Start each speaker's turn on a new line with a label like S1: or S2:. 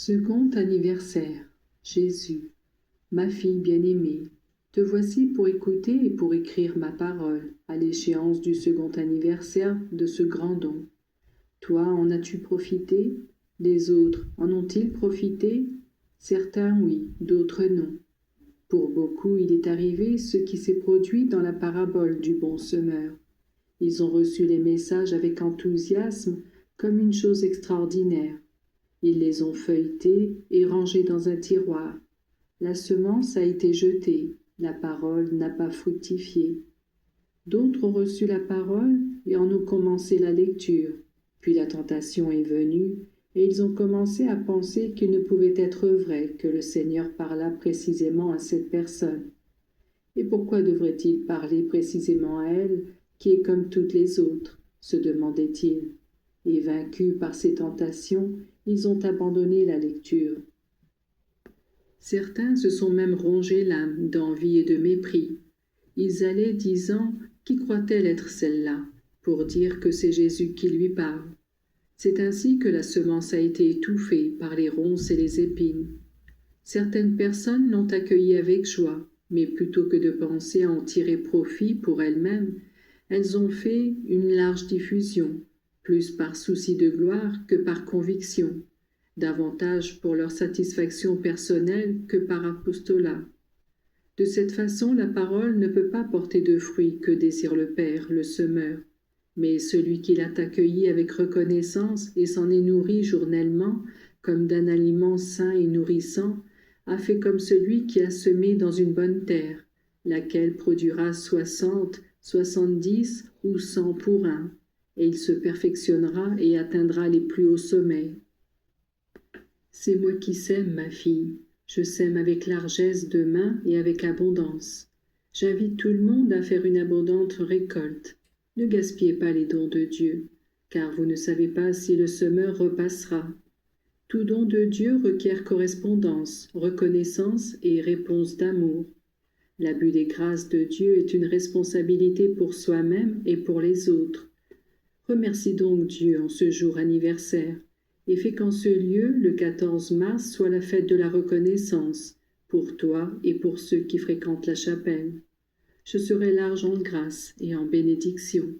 S1: Second anniversaire. Jésus, ma fille bien-aimée, te voici pour écouter et pour écrire ma parole à l'échéance du second anniversaire de ce grand don. Toi, en as-tu profité? Les autres en ont-ils profité? Certains oui, d'autres non. Pour beaucoup, il est arrivé ce qui s'est produit dans la parabole du bon semeur. Ils ont reçu les messages avec enthousiasme comme une chose extraordinaire. Ils les ont feuilletés et rangés dans un tiroir. La semence a été jetée, la parole n'a pas fructifié. D'autres ont reçu la parole et en ont commencé la lecture. Puis la tentation est venue et ils ont commencé à penser qu'il ne pouvait être vrai que le Seigneur parlât précisément à cette personne. Et pourquoi devrait-il parler précisément à elle, qui est comme toutes les autres, se demandait-il. Et vaincus par ces tentations, ils ont abandonné la lecture. Certains se sont même rongé l'âme d'envie et de mépris. Ils allaient disant « Qui croit-elle être celle-là ?» pour dire que c'est Jésus qui lui parle. C'est ainsi que la semence a été étouffée par les ronces et les épines. Certaines personnes l'ont accueillie avec joie, mais plutôt que de penser à en tirer profit pour elles-mêmes, elles ont fait une large diffusion, plus par souci de gloire que par conviction, davantage pour leur satisfaction personnelle que par apostolat. De cette façon, la parole ne peut pas porter de fruits que désire le Père, le semeur, mais celui qui l'a accueilli avec reconnaissance et s'en est nourri journellement, comme d'un aliment sain et nourrissant, a fait comme celui qui a semé dans une bonne terre, laquelle produira 60, 70 ou 100 pour un, et il se perfectionnera et atteindra les plus hauts sommets. C'est moi qui sème, ma fille. Je sème avec largesse de main et avec abondance. J'invite tout le monde à faire une abondante récolte. Ne gaspillez pas les dons de Dieu, car vous ne savez pas si le semeur repassera. Tout don de Dieu requiert correspondance, reconnaissance et réponse d'amour. L'abus des grâces de Dieu est une responsabilité pour soi-même et pour les autres. Remercie donc Dieu en ce jour anniversaire et fais qu'en ce lieu, le 14 mars, soit la fête de la reconnaissance, pour toi et pour ceux qui fréquentent la chapelle. Je serai large en grâce et en bénédiction.